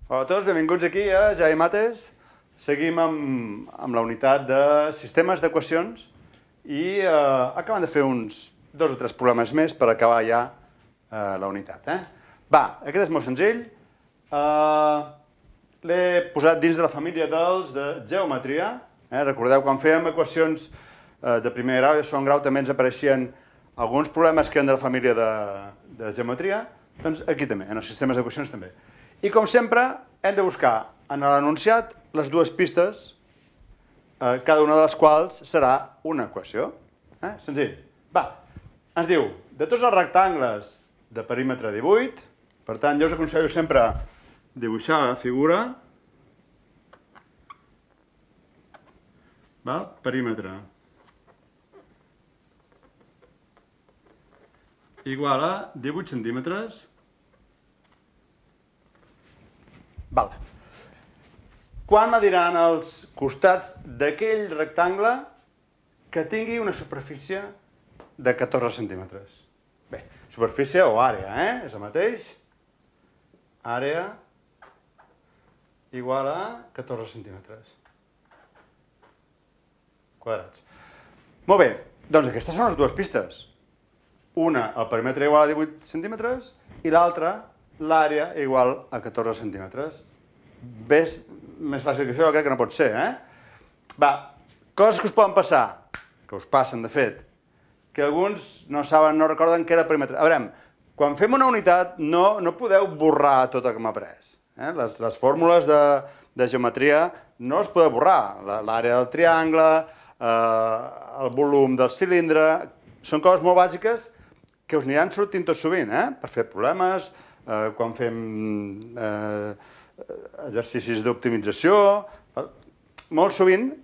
Hola a tots, benvinguts aquí a Javi Mates. Seguim amb la unitat de sistemes d'equacions i acabem de fer uns 2 o 3 problemes més per acabar ja la unitat. Va, aquest és molt senzill. L'he posat dins de la família dels de geometria. Recordeu, quan fèiem equacions de primer grau i de segon grau també ens apareixien alguns problemes que eren de la família de geometria. Doncs aquí també, en els sistemes d'equacions també. I com sempre, hem de buscar en l'enunciat les dues pistes, cada una de les quals serà una equació. Senzill. Va, ens diu, de tots els rectangles de perímetre 18, per tant, jo us aconsello sempre dibuixar la figura, perímetre igual a 18 centímetres. Quan me diran els costats d'aquell rectangle que tingui una superfície de 14 centímetres? Bé, superfície o àrea, és el mateix. Àrea igual a 14 centímetres quadrats. Molt bé, doncs aquestes són les dues pistes. Una, el perímetre igual a 18 centímetres, i l'altra, l'àrea igual a 14 centímetres. Ves, més fàcil que això, jo crec que no pot ser, Va, coses que us poden passar, que us passen, de fet, que alguns no saben, no recorden què era perímetre. A veure, quan fem una unitat no podeu borrar tot el que hem après. Les fórmules de geometria no es podeu borrar. L'àrea del triangle, el volum del cilindre, són coses molt bàsiques que us aniran sortint tot sovint, per fer problemes, quan fem exercicis d'optimització. Molt sovint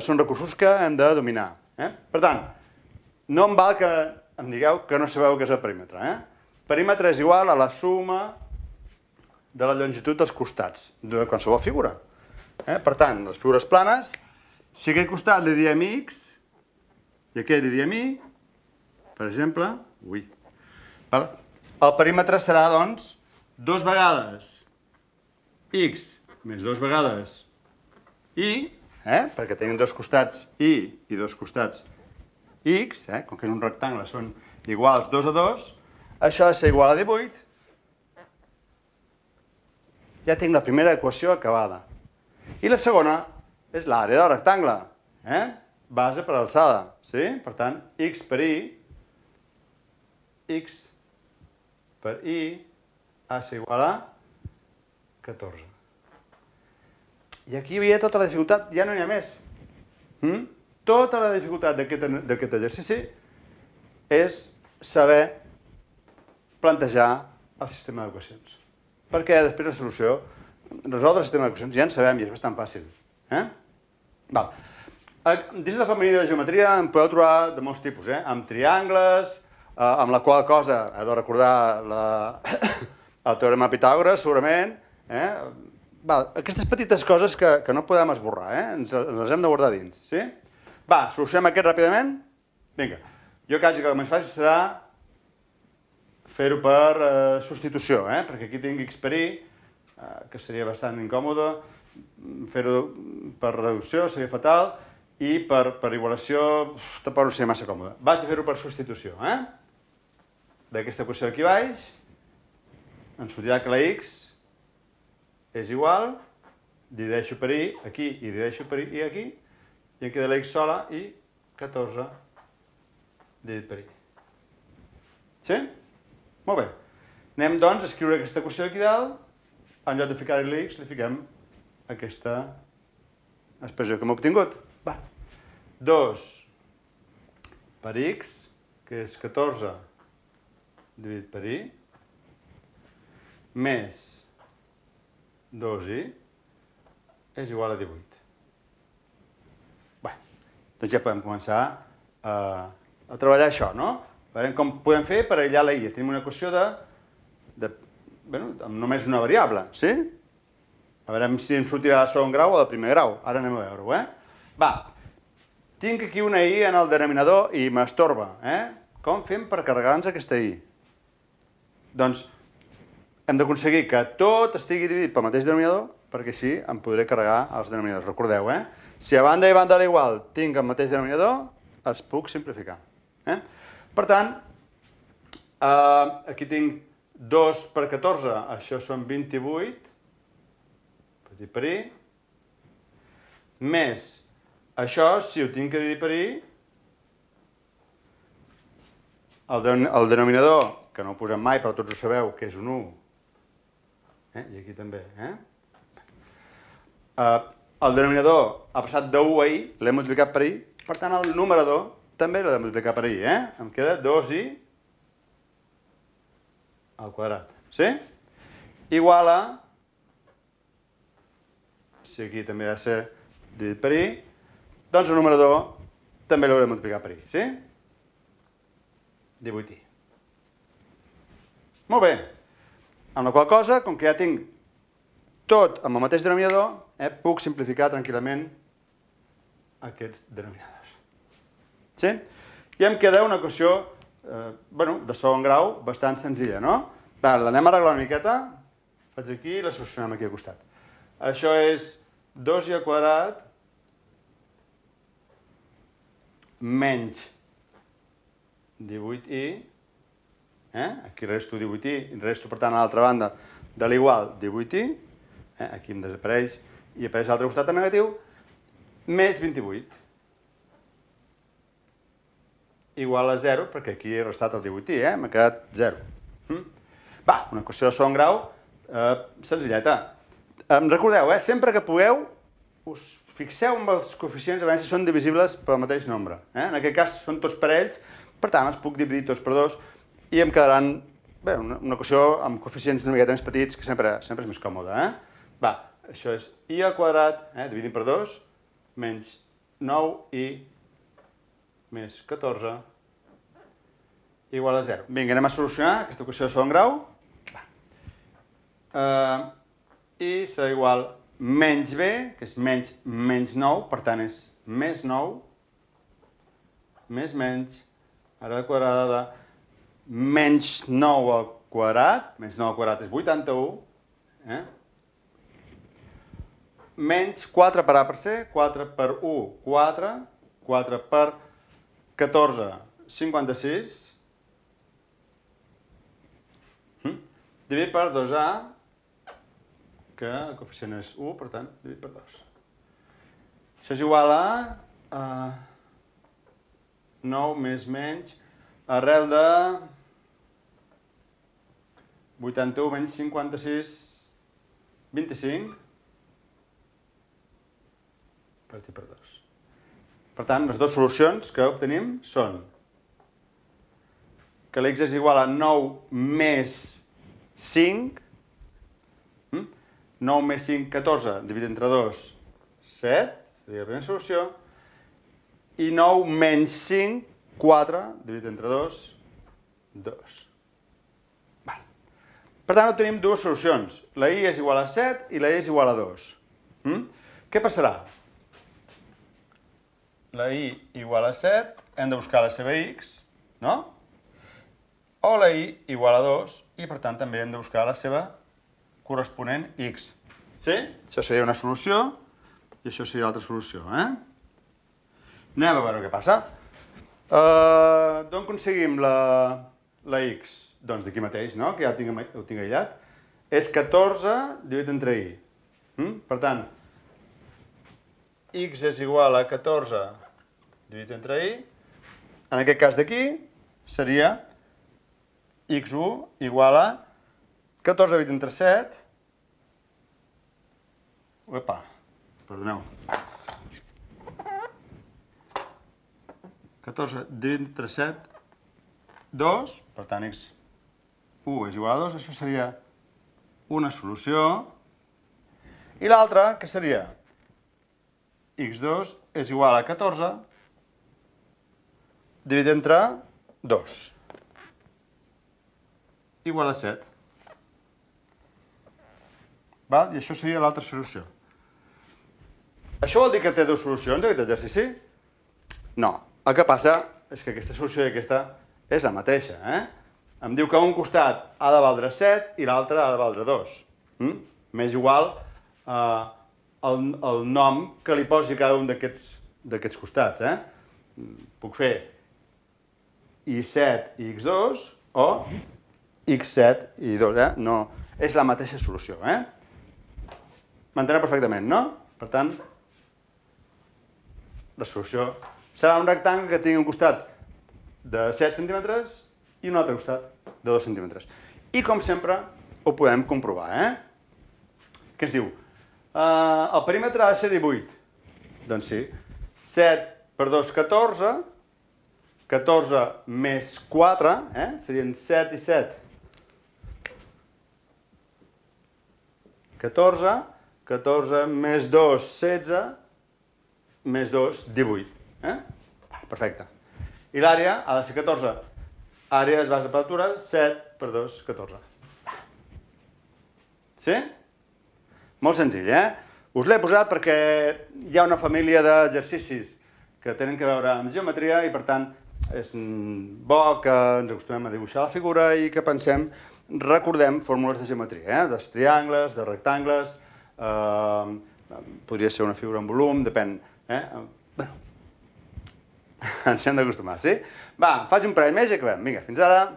són recursos que hem de dominar. Per tant, no em val que em digueu que no sabeu què és el perímetre. Perímetre és igual a la suma de la longitud dels costats de qualsevol figura. Per tant, les figures planes, si a aquest costat li diem x i a aquest li diem y, per exemple, el perímetre serà, doncs, 2 vegades x més 2 vegades y, perquè tenim dos costats y i dos costats x, com que és un rectangle són iguals 2 a 2, això ha de ser igual a 18. Ja tinc la primera equació acabada. I la segona és l'àrea del rectangle. Base per alçada. Per tant, x per y ha de ser igual a 14. I aquí hi havia tota la dificultat, ja no n'hi ha més. Tota la dificultat d'aquest exercici és saber plantejar el sistema d'equacions. Perquè després la solució, resoldre el sistema d'equacions, ja en sabem i és bastant fàcil. Dins de la família de geometria en podeu trobar de molts tipus, amb triangles, amb la qual cosa heu de recordar el teorema de Pitàgores, segurament. Aquestes petites coses que no podem esborrar, ens les hem de guardar dins. Va, solucionem aquest ràpidament? Vinga. Jo quasi que el més fàcil serà fer-ho per substitució, perquè aquí tinc x per y, que seria bastant incòmode, fer-ho per reducció seria fatal, i per igualació tampoc no seria massa còmode. Vaig a fer-ho per substitució. D'aquesta equació d'aquí baix, ens sortirà que la x és igual, divideixo per y aquí i divideixo per y aquí, i em queda la x sola i 14 dividit per y. Sí? Molt bé. Anem, doncs, a escriure aquesta equació aquí dalt. En lloc de ficar-hi l'x, li fiquem aquesta expressió que hem obtingut. 2 per x, que és 14 dividit per y, més 2y, és igual a 18. Bé, doncs ja podem començar a treballar això, no? Veurem com podem fer per aïllar la y. Tenim una equació amb només una variable, sí? A veure si em sortirà de segon grau o de primer grau. Ara anem a veure-ho, Va, tinc aquí una y en el denominador i m'estorba, Com fem per carregar-nos aquesta y? Doncs hem d'aconseguir que tot estigui dividit pel mateix denominador, perquè així em podré carregar els denominadors. Recordeu, si a banda i banda a l'igual tinc el mateix denominador, els puc simplificar. Per tant, aquí tinc 2 per 14, això són 28, petit per i, més això, si ho tinc que dividir per i, el denominador, que no ho posem mai, però tots ho sabeu, que és un 1, i aquí també, el denominador ha passat de 1 a i, l'he multiplicat per i, per tant el numerador també l'he de multiplicar per i, em queda 2i al quadrat, sí? Igual a, si aquí també ha de ser dividit per i, doncs el numerador també l'hauré de multiplicar per i, sí? 18i. Molt bé. Amb la qual cosa, com que ja tinc tot amb el mateix denominador, puc simplificar tranquil·lament aquests denominadors. Sí? I em queda una equació de segon grau bastant senzilla, no? L'anem a arreglar una miqueta. Faig aquí i la solucionem aquí al costat. Això és 2i al quadrat menys 18i, aquí resto 18i, i resto per tant a l'altra banda de l'igual 18i, aquí em desapareix i apareix a l'altre costat en negatiu, més 28. Igual a 0, perquè aquí he restat el 18i, m'ha quedat 0. Va, una equació de segon grau senzilleta. Recordeu, sempre que pugueu, us fixeu en els coeficients a veure si són divisibles pel mateix nombre. En aquest cas són tots parells, per tant els puc dividir tots per 2 i em quedaran una equació amb coeficients una miqueta més petits, que sempre és més còmode. Va, això és i al quadrat, dividint per 2, menys 9i més 14 igual a 0. Vinga, anem a solucionar aquesta equació de segon grau. I serà igual menys b, que és menys 9, per tant és més 9, més menys, ara quadrada de menys 9 al quadrat, menys 9 al quadrat és 81, menys 4 per a per c, 4 per 1, 4, 4 per 14, 56, dividit per 2a, que el coeficient és 1, per tant, dividit per 2. Això és igual a 9 més menys, arrel de 81 menys 56, 25, partit per 2. Per tant, les dues solucions que obtenim són que l'x és igual a 9 més 5, 9 més 5, 14, dividit entre 2, 7, seria la primera solució, i 9 menys 5, 4, dividit entre 2, 2. Per tant, obtenim dues solucions. La i és igual a 7 i la i és igual a 2. Què passarà? La i igual a 7, hem de buscar la seva x, no? O la i igual a 2, i per tant també hem de buscar la seva corresponent x. Sí? Això seria una solució, i això seria l'altra solució, Anem a veure què passa. D'on aconseguim la x? Doncs d'aquí mateix, no? Que ja ho tinc aïllat. És 14 dividit entre i. Per tant, x és igual a 14 dividit entre i. En aquest cas d'aquí seria x1 igual a 14 dividit entre 7. Uepa, perdoneu. 14 dividit entre 7, 2, per tant x1 és igual a 2, això seria una solució. I l'altra, que seria x2 és igual a 14 dividit entre 2, igual a 7. I això seria l'altra solució. Això vol dir que té dues solucions, aquest exercici? No. El que passa és que aquesta solució i aquesta és la mateixa. Em diu que un costat ha de valdre 7 i l'altre ha de valdre 2. M'és igual el nom que li posi a cada un d'aquests costats. Puc fer i7 i x2 o x7 i 2. No, és la mateixa solució. M'enteneu perfectament, no? Per tant, la solució serà un rectangle que tingui un costat de 7 centímetres i un altre costat de 2 centímetres. I, com sempre, ho podem comprovar. Què ens diu? El perímetre ha de ser 18. Doncs sí. 7 per 2, 14. 14 més 4, serien 7 i 7. 14. 14 més 2, 16. Més 2, 18. Perfecte. I l'àrea ha de ser 14. Àrea es basa per altura, 7 per 2, 14. Sí? Molt senzill, Us l'he posat perquè hi ha una família d'exercicis que tenen a veure amb geometria i, per tant, és bo que ens acostumem a dibuixar la figura i que recordem fórmules de geometria, dels triangles, de rectangles, podria ser una figura en volum, depèn. Ens hem d'acostumar, sí? Va, faig un parell més i acabem. Vinga, fins ara.